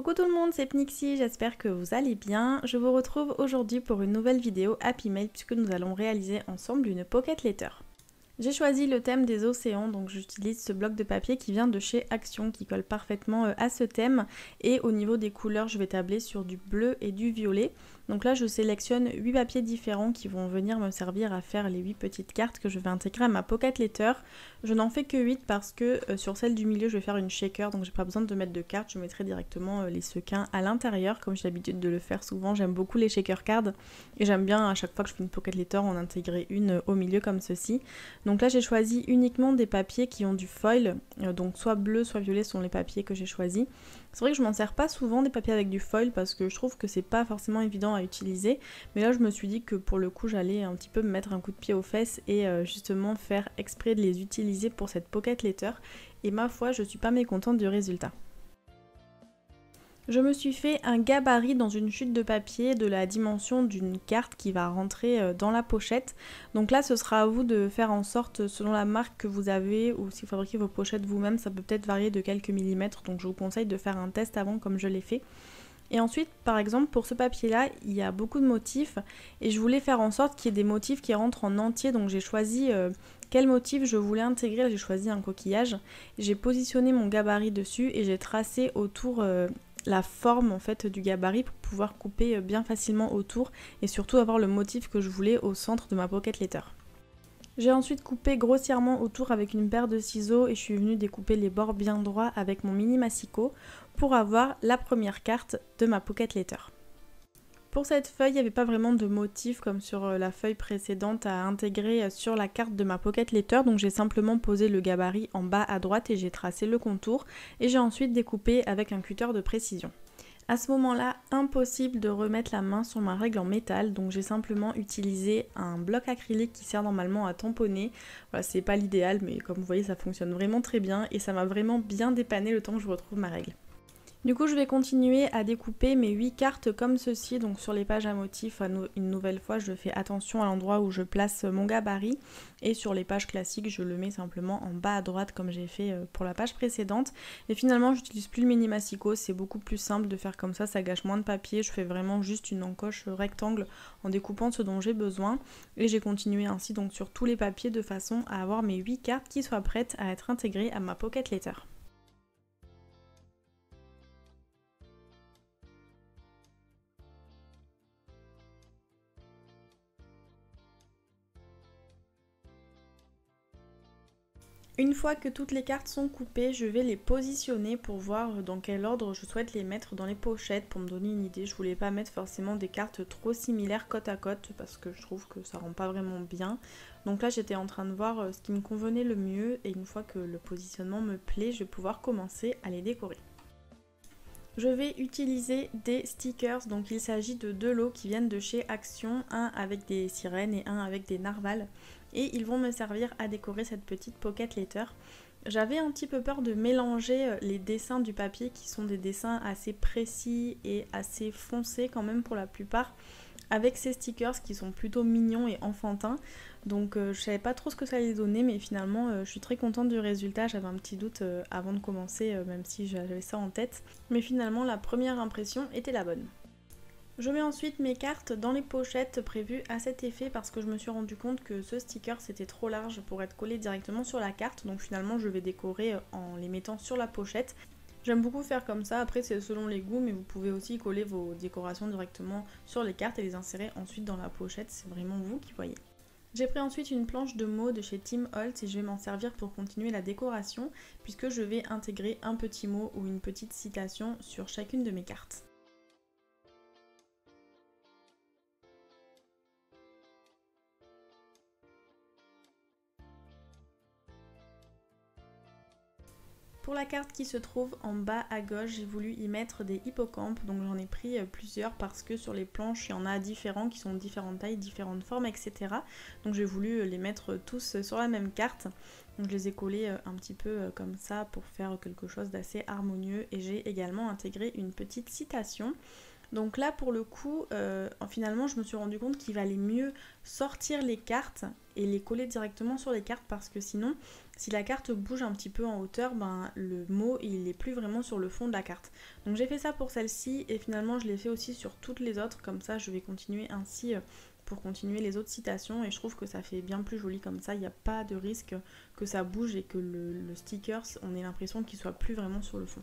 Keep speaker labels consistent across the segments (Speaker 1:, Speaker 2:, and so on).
Speaker 1: Coucou tout le monde, c'est Pnixie, j'espère que vous allez bien. Je vous retrouve aujourd'hui pour une nouvelle vidéo Happy Mail puisque nous allons réaliser ensemble une pocket letter. J'ai choisi le thème des océans, donc j'utilise ce bloc de papier qui vient de chez Action, qui colle parfaitement à ce thème. Et au niveau des couleurs, je vais tabler sur du bleu et du violet. Donc là, je sélectionne 8 papiers différents qui vont venir me servir à faire les 8 petites cartes que je vais intégrer à ma pocket letter. Je n'en fais que 8 parce que sur celle du milieu, je vais faire une shaker, donc j'ai pas besoin de mettre de cartes. Je mettrai directement les sequins à l'intérieur, comme j'ai l'habitude de le faire souvent. J'aime beaucoup les shaker cards et j'aime bien à chaque fois que je fais une pocket letter en intégrer une au milieu comme ceci. Donc là j'ai choisi uniquement des papiers qui ont du foil, donc soit bleu soit violet sont les papiers que j'ai choisis. C'est vrai que je m'en sers pas souvent des papiers avec du foil parce que je trouve que c'est pas forcément évident à utiliser, mais là je me suis dit que pour le coup j'allais un petit peu me mettre un coup de pied aux fesses et justement faire exprès de les utiliser pour cette pocket letter, et ma foi je suis pas mécontente du résultat. Je me suis fait un gabarit dans une chute de papier de la dimension d'une carte qui va rentrer dans la pochette. Donc là ce sera à vous de faire en sorte, selon la marque que vous avez ou si vous fabriquez vos pochettes vous-même, ça peut peut-être varier de quelques millimètres, donc je vous conseille de faire un test avant comme je l'ai fait. Et ensuite, par exemple, pour ce papier-là, il y a beaucoup de motifs et je voulais faire en sorte qu'il y ait des motifs qui rentrent en entier, donc j'ai choisi quel motif je voulais intégrer. J'ai choisi un coquillage, j'ai positionné mon gabarit dessus et j'ai tracé autour la forme en fait du gabarit pour pouvoir couper bien facilement autour et surtout avoir le motif que je voulais au centre de ma pocket letter. J'ai ensuite coupé grossièrement autour avec une paire de ciseaux et je suis venue découper les bords bien droits avec mon mini massicot pour avoir la première carte de ma pocket letter. Pour cette feuille, il n'y avait pas vraiment de motif comme sur la feuille précédente à intégrer sur la carte de ma pocket letter, donc j'ai simplement posé le gabarit en bas à droite et j'ai tracé le contour et j'ai ensuite découpé avec un cutter de précision. À ce moment-là, impossible de remettre la main sur ma règle en métal, donc j'ai simplement utilisé un bloc acrylique qui sert normalement à tamponner. Voilà, c'est pas l'idéal, mais comme vous voyez, ça fonctionne vraiment très bien et ça m'a vraiment bien dépanné le temps que je retrouve ma règle. Du coup, je vais continuer à découper mes 8 cartes comme ceci, donc sur les pages à motifs, une nouvelle fois, je fais attention à l'endroit où je place mon gabarit, et sur les pages classiques, je le mets simplement en bas à droite comme j'ai fait pour la page précédente. Et finalement, j'utilise plus le mini massicot, c'est beaucoup plus simple de faire comme ça gâche moins de papier, je fais vraiment juste une encoche rectangle en découpant ce dont j'ai besoin, et j'ai continué ainsi donc sur tous les papiers de façon à avoir mes 8 cartes qui soient prêtes à être intégrées à ma pocket letter. Une fois que toutes les cartes sont coupées, je vais les positionner pour voir dans quel ordre je souhaite les mettre dans les pochettes pour me donner une idée. Je voulais pas mettre forcément des cartes trop similaires côte à côte parce que je trouve que ça rend pas vraiment bien. Donc là j'étais en train de voir ce qui me convenait le mieux et une fois que le positionnement me plaît, je vais pouvoir commencer à les décorer. Je vais utiliser des stickers, donc il s'agit de 2 lots qui viennent de chez Action, un avec des sirènes et un avec des narvals. Et ils vont me servir à décorer cette petite pocket letter. J'avais un petit peu peur de mélanger les dessins du papier qui sont des dessins assez précis et assez foncés quand même pour la plupart, avec ces stickers qui sont plutôt mignons et enfantins. Donc je savais pas trop ce que ça allait donner, mais finalement je suis très contente du résultat. J'avais un petit doute avant de commencer, même si j'avais ça en tête. Mais finalement la première impression était la bonne. Je mets ensuite mes cartes dans les pochettes prévues à cet effet parce que je me suis rendu compte que ce sticker c'était trop large pour être collé directement sur la carte, donc finalement je vais décorer en les mettant sur la pochette. J'aime beaucoup faire comme ça, après c'est selon les goûts, mais vous pouvez aussi coller vos décorations directement sur les cartes et les insérer ensuite dans la pochette, c'est vraiment vous qui voyez. J'ai pris ensuite une planche de mots de chez Tim Holtz et je vais m'en servir pour continuer la décoration puisque je vais intégrer un petit mot ou une petite citation sur chacune de mes cartes. Pour la carte qui se trouve en bas à gauche, j'ai voulu y mettre des hippocampes, donc j'en ai pris plusieurs parce que sur les planches, il y en a différents qui sont de différentes tailles, différentes formes, etc. Donc j'ai voulu les mettre tous sur la même carte. Donc je les ai collés un petit peu comme ça pour faire quelque chose d'assez harmonieux et j'ai également intégré une petite citation. Donc là pour le coup, finalement je me suis rendu compte qu'il valait mieux sortir les cartes et les coller directement sur les cartes parce que sinon, si la carte bouge un petit peu en hauteur, ben, le mot il n'est plus vraiment sur le fond de la carte. Donc j'ai fait ça pour celle-ci et finalement je l'ai fait aussi sur toutes les autres, comme ça je vais continuer ainsi pour continuer les autres citations et je trouve que ça fait bien plus joli comme ça, il n'y a pas de risque que ça bouge et que le sticker, on ait l'impression qu'il soit plus vraiment sur le fond.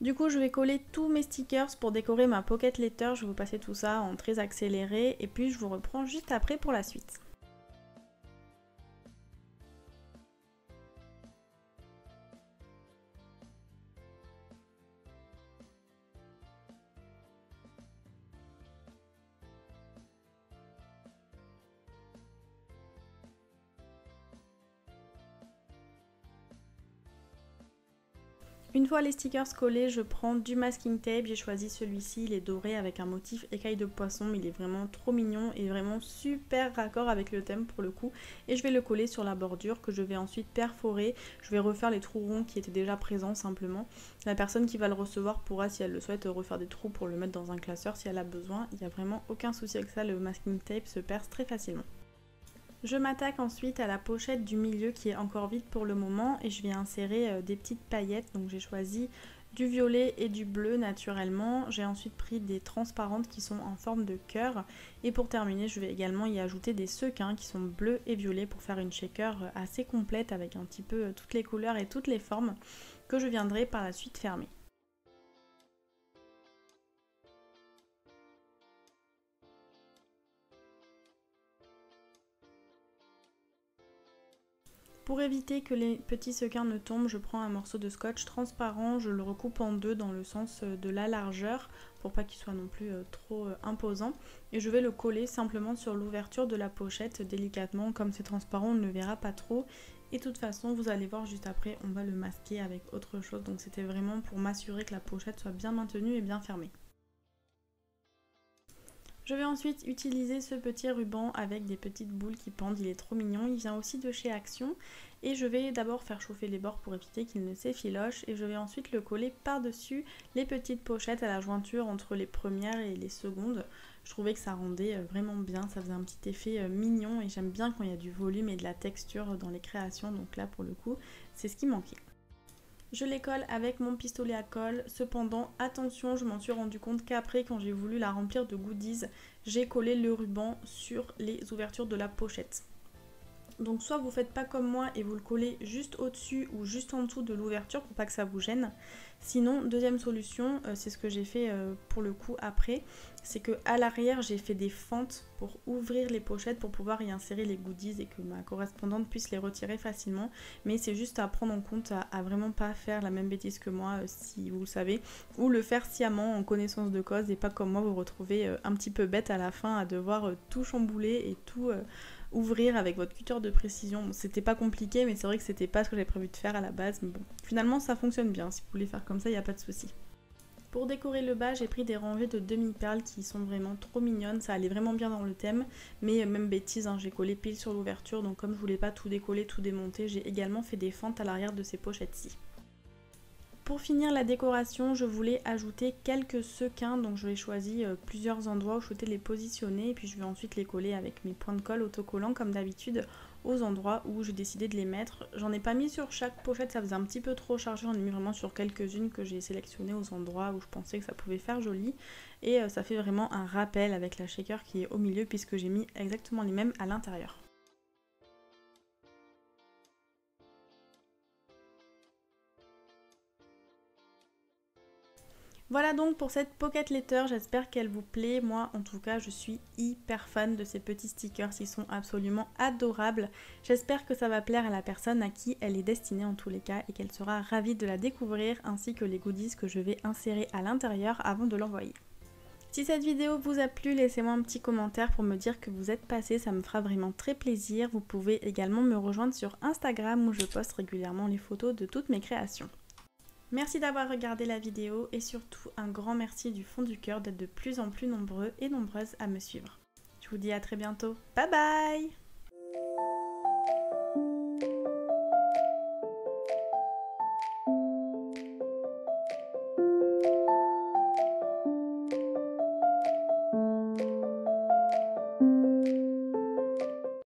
Speaker 1: Du coup, je vais coller tous mes stickers pour décorer ma pocket letter. Je vais vous passer tout ça en très accéléré et puis je vous reprends juste après pour la suite. Une fois les stickers collés, je prends du masking tape, j'ai choisi celui-ci, il est doré avec un motif écaille de poisson, il est vraiment trop mignon et vraiment super raccord avec le thème pour le coup. Et je vais le coller sur la bordure que je vais ensuite perforer, je vais refaire les trous ronds qui étaient déjà présents simplement. La personne qui va le recevoir pourra, si elle le souhaite, refaire des trous pour le mettre dans un classeur si elle a besoin, il n'y a vraiment aucun souci avec ça, le masking tape se perce très facilement. Je m'attaque ensuite à la pochette du milieu qui est encore vide pour le moment et je vais insérer des petites paillettes. Donc j'ai choisi du violet et du bleu naturellement. J'ai ensuite pris des transparentes qui sont en forme de cœur. Et pour terminer, je vais également y ajouter des sequins qui sont bleus et violets pour faire une shaker assez complète avec un petit peu toutes les couleurs et toutes les formes que je viendrai par la suite fermer. Pour éviter que les petits sequins ne tombent, je prends un morceau de scotch transparent, je le recoupe en deux dans le sens de la largeur pour pas qu'il soit non plus trop imposant. Et je vais le coller simplement sur l'ouverture de la pochette délicatement, comme c'est transparent on ne le verra pas trop. Et de toute façon vous allez voir juste après on va le masquer avec autre chose, donc c'était vraiment pour m'assurer que la pochette soit bien maintenue et bien fermée. Je vais ensuite utiliser ce petit ruban avec des petites boules qui pendent, il est trop mignon, il vient aussi de chez Action. Et je vais d'abord faire chauffer les bords pour éviter qu'il ne s'effiloche et je vais ensuite le coller par-dessus les petites pochettes à la jointure entre les premières et les secondes. Je trouvais que ça rendait vraiment bien, ça faisait un petit effet mignon et j'aime bien quand il y a du volume et de la texture dans les créations, donc là pour le coup c'est ce qui manquait. Je les colle avec mon pistolet à colle, cependant attention, je m'en suis rendu compte qu'après quand j'ai voulu la remplir de goodies, j'ai collé le ruban sur les ouvertures de la pochette. Donc soit vous faites pas comme moi et vous le collez juste au-dessus ou juste en dessous de l'ouverture pour pas que ça vous gêne. Sinon, deuxième solution, c'est ce que j'ai fait pour le coup après, c'est que à l'arrière j'ai fait des fentes pour ouvrir les pochettes pour pouvoir y insérer les goodies et que ma correspondante puisse les retirer facilement. Mais c'est juste à prendre en compte, à vraiment pas faire la même bêtise que moi si vous le savez, ou le faire sciemment en connaissance de cause et pas comme moi vous retrouvez un petit peu bête à la fin à devoir tout chambouler et tout ouvrir avec votre cutter de précision. Bon, c'était pas compliqué mais c'est vrai que c'était pas ce que j'avais prévu de faire à la base, mais bon, finalement ça fonctionne bien, si vous voulez faire comme ça il n'y a pas de souci. Pour décorer le bas, j'ai pris des rangées de demi-perles qui sont vraiment trop mignonnes, ça allait vraiment bien dans le thème, mais même bêtise, hein, j'ai collé pile sur l'ouverture, donc comme je voulais pas tout décoller, tout démonter, j'ai également fait des fentes à l'arrière de ces pochettes-ci. Pour finir la décoration, je voulais ajouter quelques sequins, donc je vais choisir plusieurs endroits où je souhaitais les positionner et puis je vais ensuite les coller avec mes points de colle autocollants comme d'habitude aux endroits où j'ai décidé de les mettre. J'en ai pas mis sur chaque pochette, ça faisait un petit peu trop chargé, j'en ai mis vraiment sur quelques-unes que j'ai sélectionnées aux endroits où je pensais que ça pouvait faire joli. Et ça fait vraiment un rappel avec la shaker qui est au milieu puisque j'ai mis exactement les mêmes à l'intérieur. Voilà donc pour cette pocket letter, j'espère qu'elle vous plaît. Moi en tout cas je suis hyper fan de ces petits stickers, ils sont absolument adorables. J'espère que ça va plaire à la personne à qui elle est destinée en tous les cas et qu'elle sera ravie de la découvrir ainsi que les goodies que je vais insérer à l'intérieur avant de l'envoyer. Si cette vidéo vous a plu, laissez-moi un petit commentaire pour me dire que vous êtes passé, ça me fera vraiment très plaisir. Vous pouvez également me rejoindre sur Instagram où je poste régulièrement les photos de toutes mes créations. Merci d'avoir regardé la vidéo et surtout un grand merci du fond du cœur d'être de plus en plus nombreux et nombreuses à me suivre. Je vous dis à très bientôt. Bye bye!